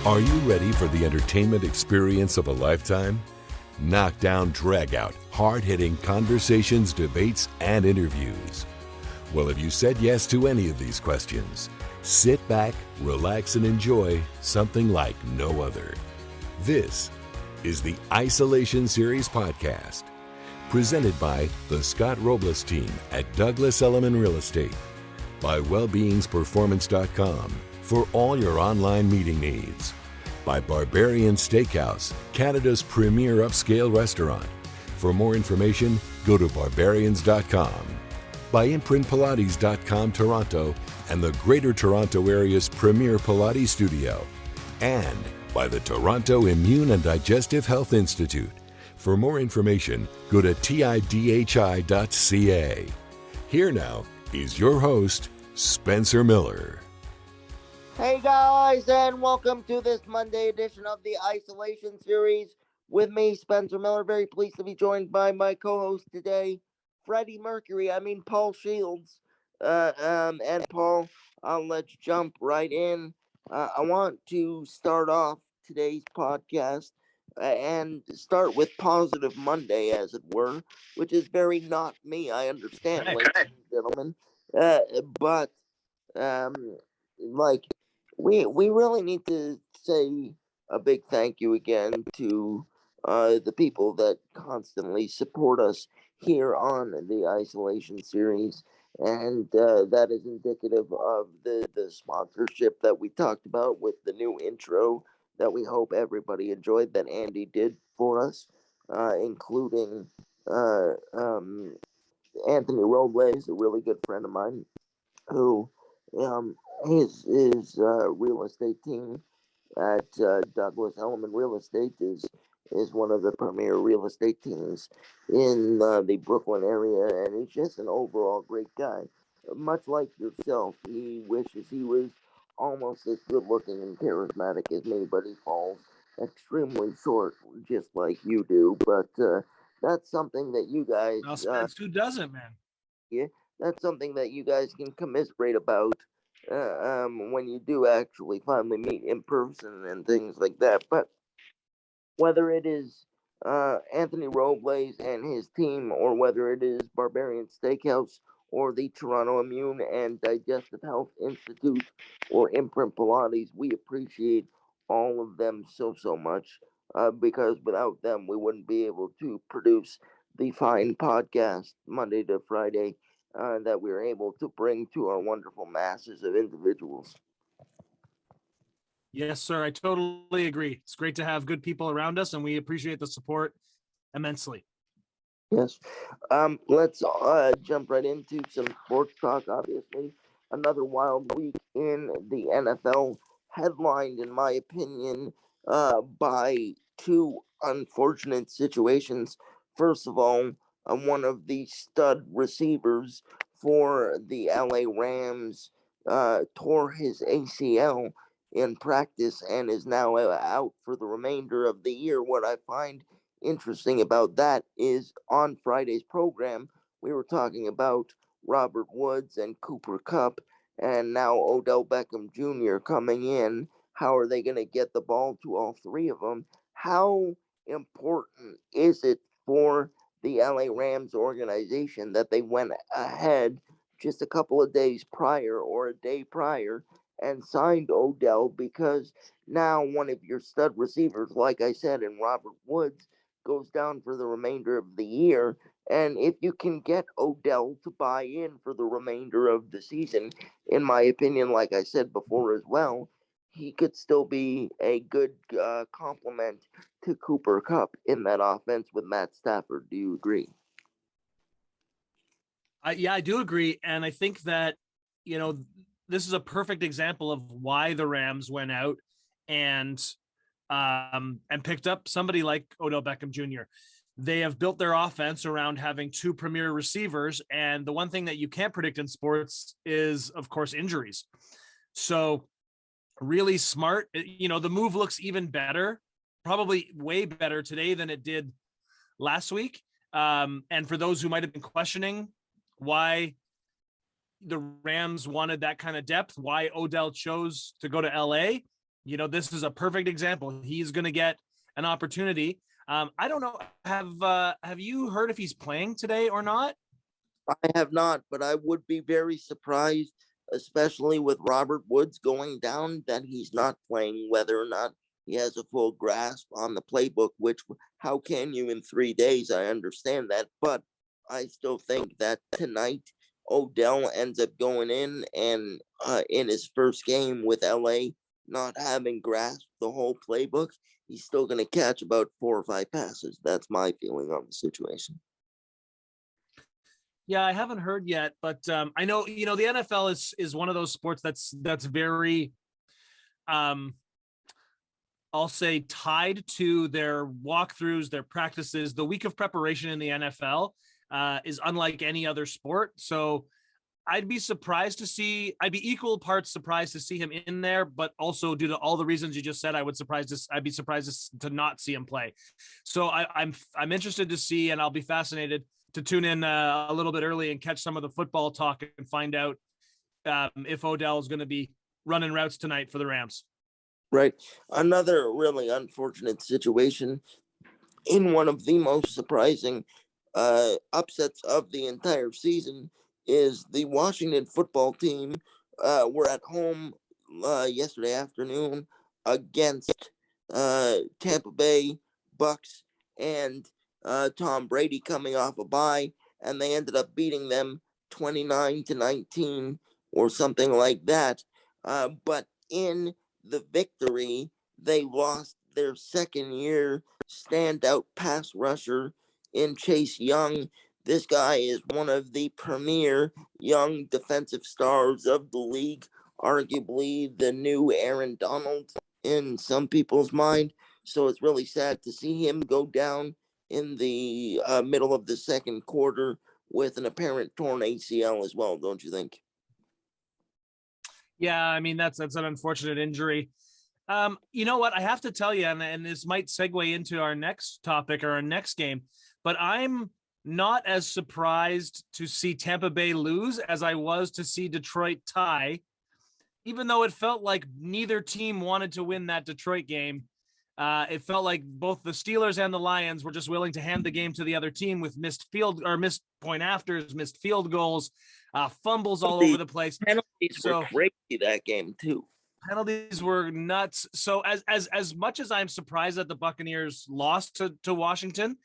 Are you ready for the entertainment experience of a lifetime? Knockdown, drag-out, hard-hitting conversations, debates, and interviews. Well, if you said yes to any of these questions, sit back, relax, and enjoy something like no other. This is the Isolation Series podcast, presented by the Scott Robles team at Douglas Elliman Real Estate, by wellbeingsperformance.com for all your online meeting needs, by Barbarian Steakhouse, Canada's premier upscale restaurant. For more information, go to barbarians.com, by imprintpilates.com Toronto and the Greater Toronto Area's premier Pilates studio, and by the Toronto Immune and Digestive Health Institute. For more information, go to tidhi.ca. Here now is your host, Spencer Miller. Hey guys, and welcome to this Monday edition of the Isolation Series with me, Spencer Miller. Very pleased to be joined by my co-host today, Paul Shields. And Paul, let's jump right in. I want to start off today's podcast and start with Positive Monday, as it were, which is very not me, I understand, ladies and gentlemen. But we really need to say a big thank you again to the people that constantly support us here on the Isolation Series. And that is indicative of the sponsorship that we talked about with the new intro that we hope everybody enjoyed that Andy did for us, including Anthony Robles, a really good friend of mine, who his real estate team at Douglas Elliman Real Estate is one of the premier real estate teams in the Brooklyn area, and he's just an overall great guy. Much like yourself, he wishes he was almost as good looking and charismatic as me, but he falls extremely short, just like you do. But that's something that you guys. Well, Spence, who doesn't, man? Yeah, that's something that you guys can commiserate about when you do actually finally meet in person and things like that. But whether it is Anthony Robles and his team, or whether it is Barbarian Steakhouse, or the Toronto Immune and Digestive Health Institute, or Imprint Pilates, we appreciate all of them so much, because without them, we wouldn't be able to produce the fine podcast Monday to Friday that we're able to bring to our wonderful masses of individuals. Yes, sir. I totally agree. It's great to have good people around us, and we appreciate the support immensely. Yes. Let's jump right into some sports talk. Obviously, another wild week in the NFL, headlined, in my opinion, by two unfortunate situations. First of all, one of the stud receivers for the LA Rams tore his ACL in practice and is now out for the remainder of the year. What I find interesting about that is on Friday's program, we were talking about Robert Woods and Cooper Kupp, and now Odell Beckham Jr. coming in. How are they going to get the ball to all three of them? How important is it for the LA Rams organization that they went ahead just a couple of days prior or a day prior and signed Odell? Because now one of your stud receivers, like I said, in Robert Woods, goes down for the remainder of the year. And if you can get Odell to buy in for the remainder of the season, in my opinion, like I said before as well, he could still be a good complement to Cooper Kupp in that offense with Matt Stafford. Do you agree? Yeah, I do agree. And I think that, this is a perfect example of why the Rams went out and picked up somebody like Odell Beckham Jr. They have built their offense around having two premier receivers. And the one thing that you can't predict in sports is, of course, injuries. So really smart. The move looks even better, probably way better today than it did last week. And for those who might have been questioning why the Rams wanted that kind of depth, why Odell chose to go to LA, this is a perfect example. He's going to get an opportunity. I don't know. Have you heard if he's playing today or not? I have not, but I would be very surprised, especially with Robert Woods going down, that he's not playing, whether or not he has a full grasp on the playbook, which how can you in 3 days? I understand that, but I still think that tonight Odell ends up going in and in his first game with LA, not having grasped the whole playbook, he's still going to catch about 4 or 5 passes. That's my feeling on the situation. Yeah, I haven't heard yet, but I know the NFL is one of those sports that's very, I'll say, tied to their walkthroughs, their practices. The week of preparation in the NFL is unlike any other sport. So I'd be equal parts surprised to see him in there, but also due to all the reasons you just said, I'd be surprised to not see him play. So I'm interested to see, and I'll be fascinated to tune in a little bit early and catch some of the football talk and find out if Odell is going to be running routes tonight for the Rams. Right. Another really unfortunate situation in one of the most surprising upsets of the entire season is the Washington football team were at home yesterday afternoon against Tampa Bay Bucks and Tom Brady coming off a bye, and they ended up beating them 29-19 or something like that. But in the victory, they lost their second-year standout pass rusher in Chase Young. This guy is one of the premier young defensive stars of the league, arguably the new Aaron Donald in some people's mind. So it's really sad to see him go down in the middle of the second quarter with an apparent torn ACL as well, don't you think? Yeah, I mean, that's an unfortunate injury. You know what? I have to tell you, and this might segue into our next topic or our next game, but I'm not as surprised to see Tampa Bay lose as I was to see Detroit tie, even though it felt like neither team wanted to win that Detroit game. It felt like both the Steelers and the Lions were just willing to hand the game to the other team with missed point afters, missed field goals, fumbles all over the place. Penalties were crazy that game too. Penalties were nuts. So as much as I'm surprised that the Buccaneers lost to Washington,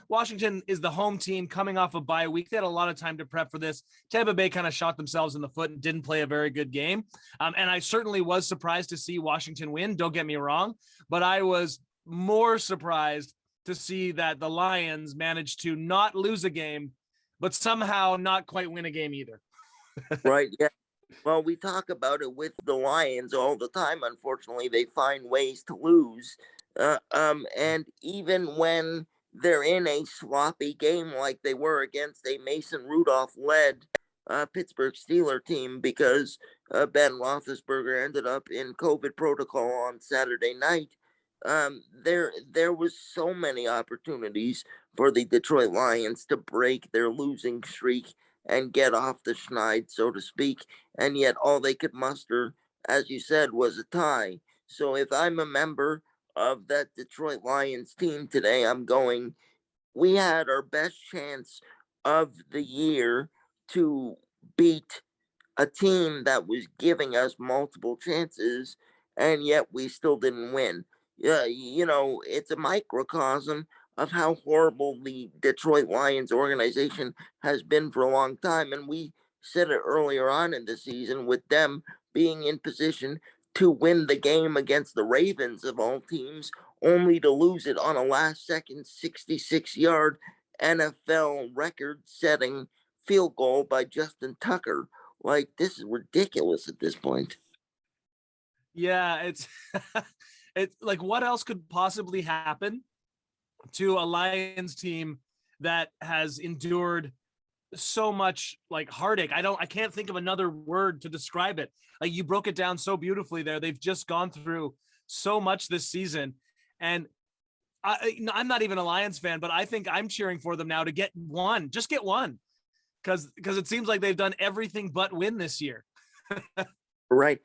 Washington is the home team coming off a bye week. They had a lot of time to prep for this. Tampa Bay kind of shot themselves in the foot and didn't play a very good game. And I certainly was surprised to see Washington win. Don't get me wrong, but I was more surprised to see that the Lions managed to not lose a game, but somehow not quite win a game either. Right. Yeah. Well, we talk about it with the Lions all the time. Unfortunately, they find ways to lose. And even when they're in a sloppy game like they were against a Mason Rudolph-led Pittsburgh Steelers team, because Ben Roethlisberger ended up in COVID protocol on Saturday night, there was so many opportunities for the Detroit Lions to break their losing streak and get off the schneid, so to speak, and yet all they could muster, as you said, was a tie. So if I'm a member of that Detroit Lions team today, I'm going, we had our best chance of the year to beat a team that was giving us multiple chances, and yet we still didn't win. Yeah, it's a microcosm of how horrible the Detroit Lions organization has been for a long time. And we said it earlier on in the season with them being in position to win the game against the Ravens of all teams, only to lose it on a last second 66-yard NFL record setting field goal by Justin Tucker. Like, this is ridiculous at this point. Yeah, it's it's like, what else could possibly happen to a Lions team that has endured so much like heartache? I can't think of another word to describe it. Like, you broke it down so beautifully there. They've just gone through so much this season, and I'm not even a Lions fan, but I think I'm cheering for them now to get one, because it seems like they've done everything but win this year. Right.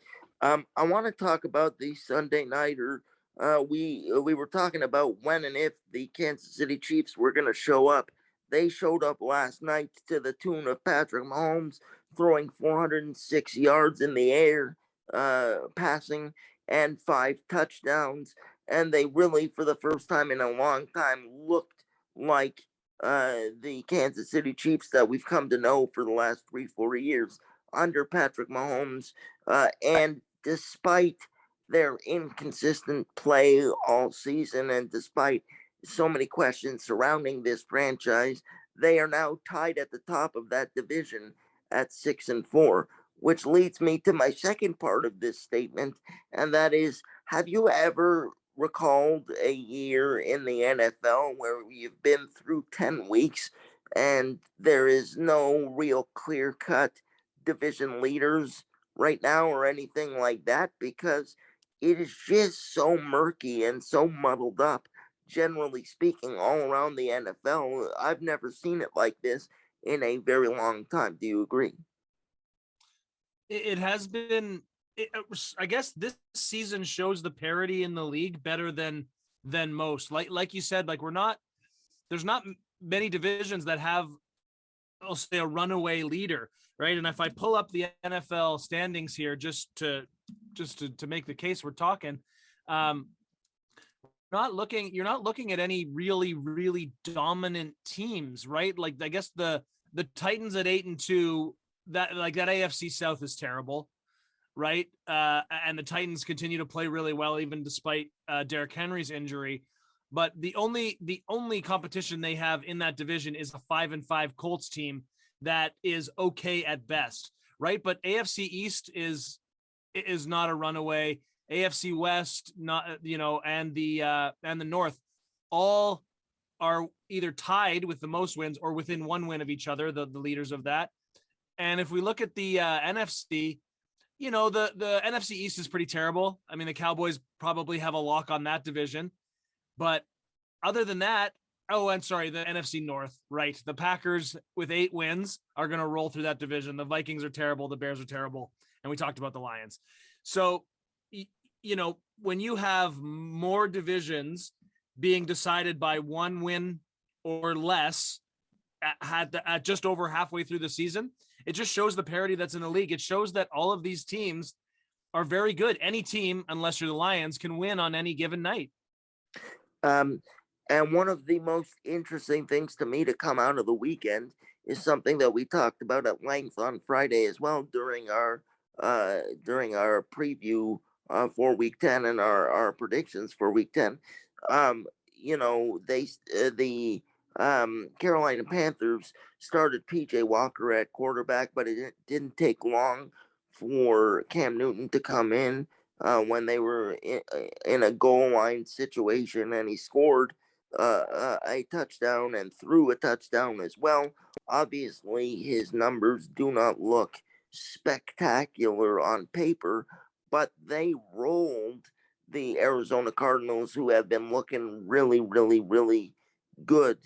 I want to talk about the Sunday nighter. We were talking about when and if the Kansas City Chiefs were going to show up. They showed up last night to the tune of Patrick Mahomes throwing 406 yards in the air, passing, and 5 touchdowns. And they really, for the first time in a long time, looked like the Kansas City Chiefs that we've come to know for the last 3, 4 years under Patrick Mahomes. And despite their inconsistent play all season and despite so many questions surrounding this franchise, they are now tied at the top of that division at 6-4, which leads me to my second part of this statement, and that is, have you ever recalled a year in the NFL where you've been through 10 weeks and there is no real clear cut division leaders right now or anything like that? Because it is just so murky and so muddled up, generally speaking, all around the NFL. I've never seen it like this in a very long time. Do you agree? It has been. I guess this season shows the parity in the league better than most. Like you said, like there's not many divisions that have, I'll say, a runaway leader, right? And if I pull up the NFL standings here, just to make the case we're talking, you're not looking at any really dominant teams, right? Like I guess the Titans at 8-2, that AFC South is terrible, right? And the Titans continue to play really well even despite Derrick Henry's injury. But the only competition they have in that division is a 5-5 Colts team that is okay at best, right? But AFC East is not a runaway. AFC West, not, and the North, all are either tied with the most wins or within one win of each other, the leaders of that. And if we look at the NFC, the NFC East is pretty terrible. I mean, the Cowboys probably have a lock on that division. But other than that, the NFC North, right? The Packers with 8 wins are going to roll through that division. The Vikings are terrible. The Bears are terrible. And we talked about the Lions. So, when you have more divisions being decided by one win or less at just over halfway through the season, it just shows the parity that's in the league. It shows that all of these teams are very good. Any team, unless you're the Lions, can win on any given night. And one of the most interesting things to me to come out of the weekend is something that we talked about at length on Friday as well during our preview for Week 10 and our predictions for Week 10. The Carolina Panthers started PJ Walker at quarterback, but it didn't take long for Cam Newton to come in when they were in a goal line situation, and he scored a touchdown and threw a touchdown as well. Obviously, his numbers do not look spectacular on paper, but they rolled the Arizona Cardinals, who have been looking really good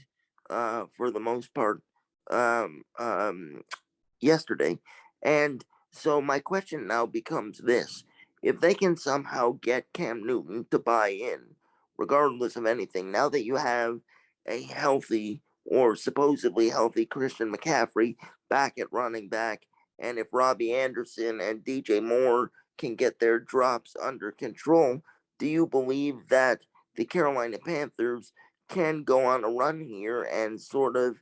for the most part yesterday. And so my question now becomes this: if they can somehow get Cam Newton to buy in, regardless of anything, now that you have a healthy or supposedly healthy Christian McCaffrey back at running back, and if Robbie Anderson and DJ Moore can get their drops under control, do you believe that the Carolina Panthers can go on a run here and sort of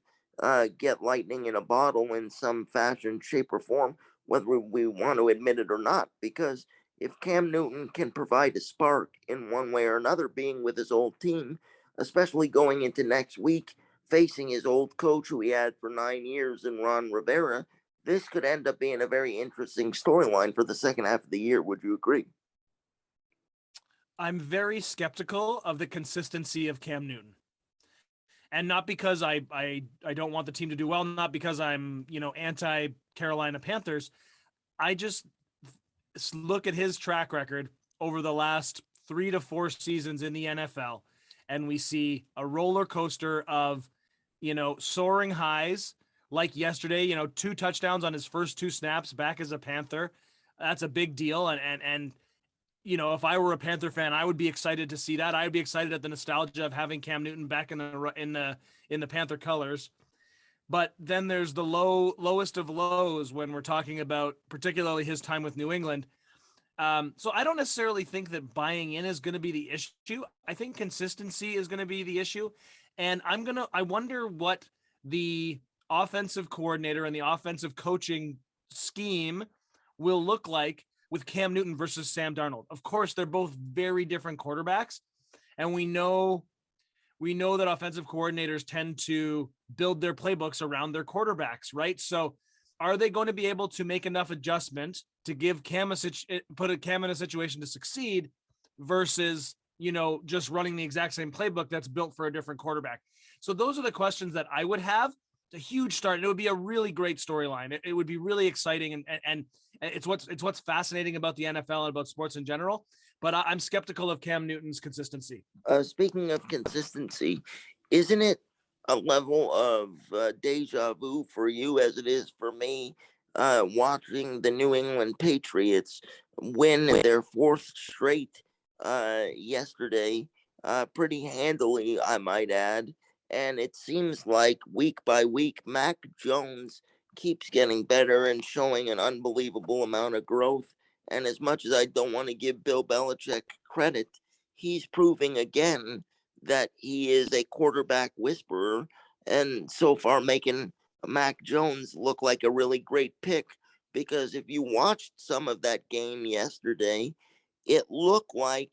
get lightning in a bottle in some fashion, shape, or form, whether we want to admit it or not? Because if Cam Newton can provide a spark in one way or another, being with his old team, especially going into next week, facing his old coach who he had for 9 years in Ron Rivera, this could end up being a very interesting storyline for the second half of the year. Would you agree? I'm very skeptical of the consistency of Cam Newton. And not because I don't want the team to do well, not because I'm, anti Carolina Panthers. I just look at his track record over the last 3 to 4 seasons in the NFL, and we see a roller coaster of, soaring highs, like yesterday, 2 touchdowns on his first 2 snaps back as a Panther. That's a big deal. And if I were a Panther fan, I would be excited to see that. I'd be excited at the nostalgia of having Cam Newton back in the Panther colors. But then there's the lowest of lows when we're talking about particularly his time with New England. So I don't necessarily think that buying in is going to be the issue. I think consistency is going to be the issue. And I wonder what the offensive coordinator and the offensive coaching scheme will look like with Cam Newton versus Sam Darnold. Of course, they're both very different quarterbacks. And we know that offensive coordinators tend to build their playbooks around their quarterbacks, right? So are they going to be able to make enough adjustment to give put Cam in a situation to succeed versus, just running the exact same playbook that's built for a different quarterback? So those are the questions that I would have. It's a huge start. And it would be a really great storyline. It would be really exciting. And it's what's fascinating about the NFL and about sports in general. But I'm skeptical of Cam Newton's consistency. Speaking of consistency, isn't it a level of deja vu for you as it is for me watching the New England Patriots win their fourth straight yesterday pretty handily, I might add. And it seems like week by week, Mac Jones keeps getting better and showing an unbelievable amount of growth. And as much as I don't want to give Bill Belichick credit, he's proving again that he is a quarterback whisperer, and so far making Mac Jones look like a really great pick. Because if you watched some of that game yesterday, it looked like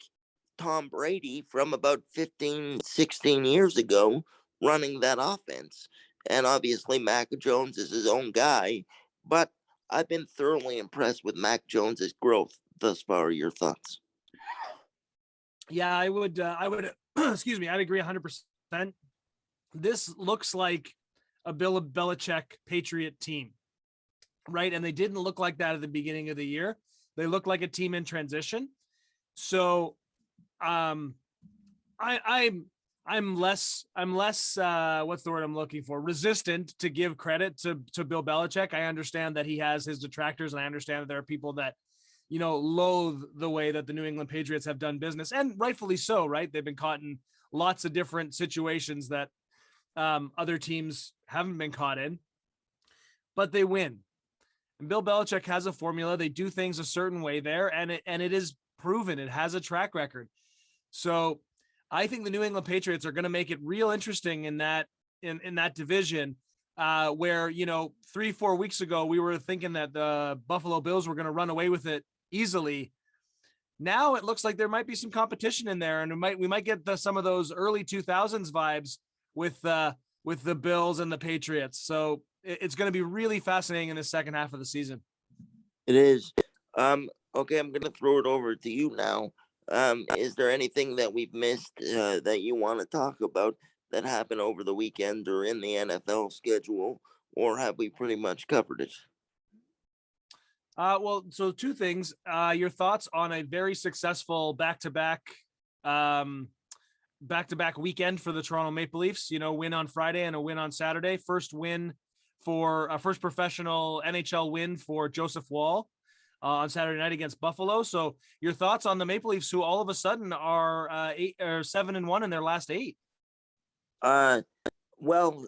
Tom Brady from about 15, 16 years ago running that offense. And obviously, Mac Jones is his own guy, but I've been thoroughly impressed with Mac Jones's growth thus far. Your thoughts? Yeah, I would, excuse me, I'd agree 100%. This looks like a Bill Belichick Patriot team, right? And they didn't look like that at the beginning of the year. They look like a team in transition. So, I'm less what's the word I'm looking for? Resistant to give credit to Bill Belichick. I understand that he has his detractors, and I understand that there are people that loathe the way that the New England Patriots have done business, and rightfully so, right? They've been caught in lots of different situations that other teams haven't been caught in, but they win. And Bill Belichick has a formula. They do things a certain way there, and it is proven. It has a track record. So I think the New England Patriots are going to make it real interesting in that division, where 3-4 weeks ago we were thinking that the Buffalo Bills were going to run away with it easily. Now it looks like there might be some competition in there, and we might get some of those early 2000s vibes with the Bills and the Patriots. So it's going to be really fascinating in the second half of the season. It is. Okay, I'm going to throw it over to you now. Is there anything that we've missed that you want to talk about that happened over the weekend or in the NFL schedule, or have we pretty much covered it? Well, so two things. Your thoughts on a very successful back-to-back weekend for the Toronto Maple Leafs, win on Friday and a win on Saturday. First professional NHL win for Joseph Woll on Saturday night against Buffalo. So your thoughts on the Maple Leafs, who all of a sudden are 7-1 in their last 8? Well,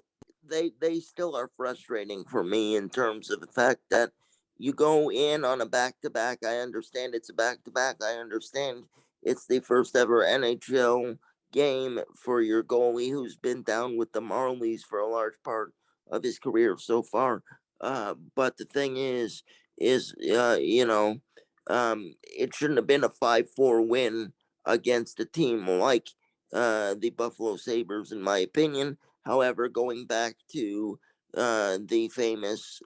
they still are frustrating for me in terms of the fact that you go in on a back-to-back. I understand it's a back-to-back. I understand it's the first ever NHL game for your goalie, who's been down with the Marlies for a large part of his career so far. But the thing is, it shouldn't have been a 5-4 win against a team like the Buffalo Sabres, in my opinion. However, going back to the famous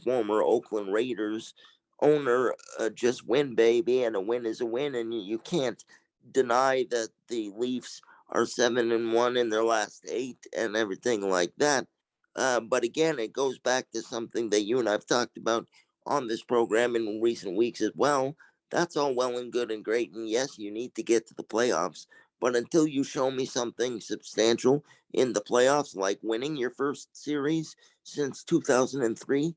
former Oakland Raiders owner, just win, baby, and a win is a win, and you can't deny that the Leafs are 7-1 in their last 8 and everything like that. But again, it goes back to something that you and I've talked about on this program in recent weeks as well. That's all well and good and great, and yes, you need to get to the playoffs. But until you show me something substantial in the playoffs, like winning your first series since 2003,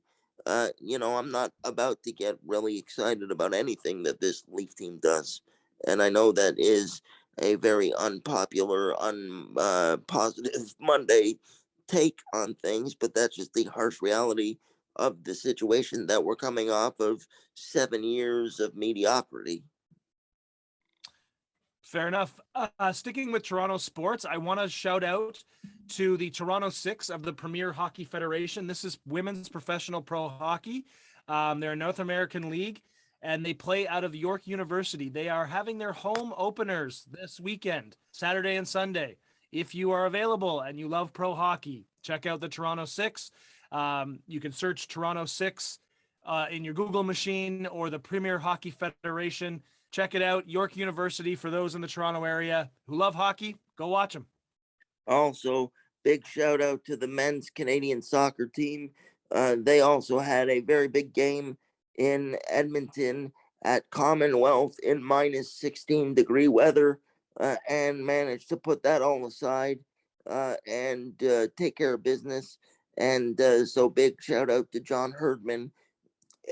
I'm not about to get really excited about anything that this Leaf team does. And I know that is a very unpopular, positive Monday take on things, but that's just the harsh reality of the situation that we're coming off of 7 years of mediocrity. Fair enough. Sticking with Toronto sports, I want to shout out to the Toronto Six of the Premier Hockey Federation. This is women's professional pro hockey. They're a North American league, and they play out of York University. They are having their home openers this weekend, Saturday and Sunday. If you are available and you love pro hockey, check out the Toronto Six. You can search Toronto Six in your Google machine or the Premier Hockey Federation. Check it out. York University, for those in the Toronto area who love hockey, go watch them. Also, big shout out to the men's Canadian soccer team. They also had a very big game in Edmonton at Commonwealth in minus 16-degree weather, and managed to put that all aside and take care of business. And so big shout out to John Herdman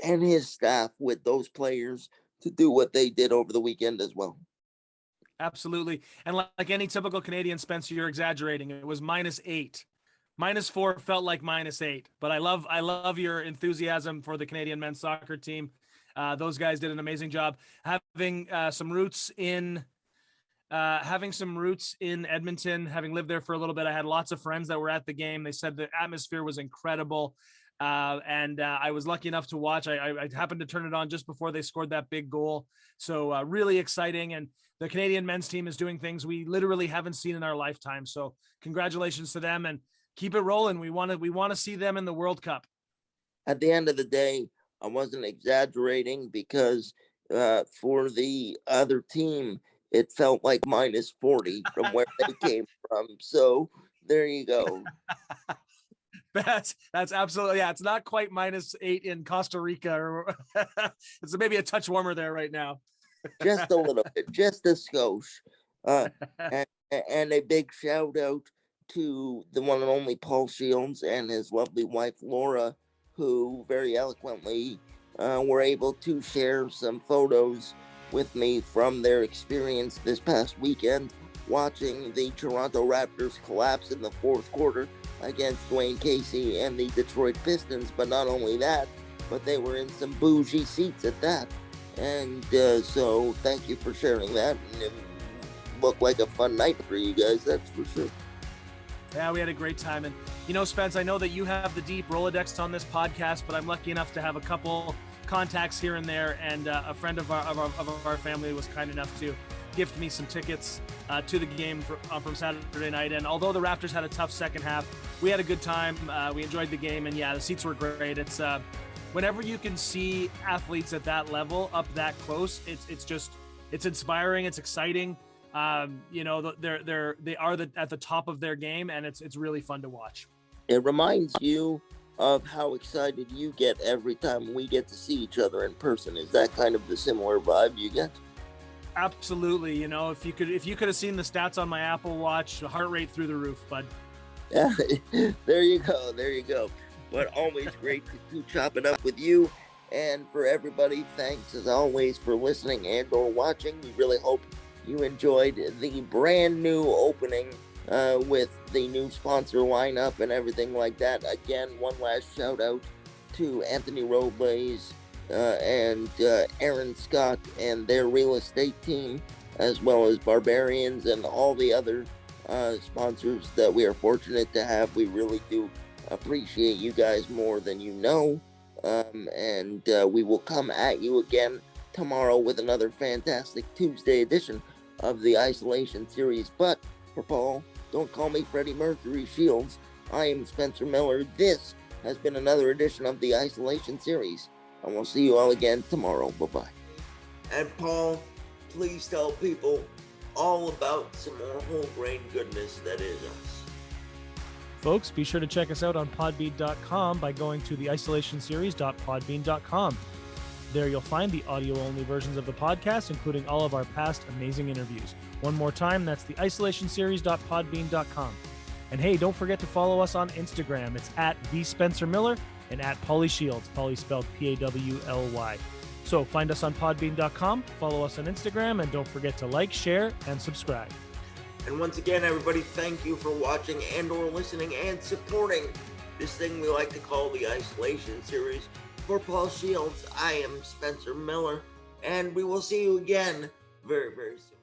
and his staff with those players to do what they did over the weekend as well. Absolutely. And like any typical Canadian, Spencer, you're exaggerating. It was -8. -4 felt like -8. But I love your enthusiasm for the Canadian men's soccer team. Those guys did an amazing job. Having some roots in Edmonton, having lived there for a little bit, I had lots of friends that were at the game. They said the atmosphere was incredible. And I was lucky enough to watch. I happened to turn it on just before they scored that big goal. So really exciting. And the Canadian men's team is doing things we literally haven't seen in our lifetime. So congratulations to them and keep it rolling. We want to see them in the World Cup. At the end of the day, I wasn't exaggerating because for the other team, it felt like -40 from where they came from. So there you go. That's absolutely, yeah. It's not quite -8 in Costa Rica, or it's maybe a touch warmer there right now. Just a little bit, just a skosh. And a big shout out to the one and only Paul Shields and his lovely wife Laura, who very eloquently were able to share some photos with me from their experience this past weekend watching the Toronto Raptors collapse in the fourth quarter against Dwayne Casey and the Detroit Pistons. But not only that, but they were in some bougie seats at that. And so thank you for sharing that. And it looked like a fun night for you guys, that's for sure. Yeah, we had a great time. And, Spence, I know that you have the deep Rolodex on this podcast, but I'm lucky enough to have a couple contacts here and there. And a friend of our family was kind enough to gift me some tickets to the game from Saturday night. And although the Raptors had a tough second half, we had a good time. We enjoyed the game, and yeah, the seats were great. It's whenever you can see athletes at that level up that close, it's inspiring. It's exciting. They are at the top of their game, and it's really fun to watch. It reminds you of how excited you get every time we get to see each other in person. Is that kind of the similar vibe you get? Absolutely. If you could have seen the stats on my Apple Watch, the heart rate through the roof, bud. Yeah, there you go. But always great to chop it up with you. And for everybody, thanks as always for listening and or watching. We really hope you enjoyed the brand new opening with the new sponsor lineup and everything like that. Again, one last shout out to Anthony Robles and Aaron Scott and their real estate team, as well as Barbarians and all the other sponsors that we are fortunate to have. We really do appreciate you guys more than you know. And we will come at you again tomorrow with another fantastic Tuesday edition of the Isolation Series. But for Paul, don't call me Freddie Mercury Shields, I am Spencer Miller. This has been another edition of the Isolation Series, and we'll see you all again tomorrow. Bye-bye. And Paul, please tell people all about some more whole grain goodness that is us. Folks, be sure to check us out on podbean.com by going to theisolationseries.podbean.com. There you'll find the audio-only versions of the podcast, including all of our past amazing interviews. One more time, that's theisolationseries.podbean.com. And hey, don't forget to follow us on Instagram. It's @TheSpencerMiller. and at Pauly Shields, Pauly spelled Pawly. So find us on podbean.com, follow us on Instagram, and don't forget to like, share, and subscribe. And once again, everybody, thank you for watching and or listening and supporting this thing we like to call the Isolation Series. For Paul Shields, I am Spencer Miller, and we will see you again very, very soon.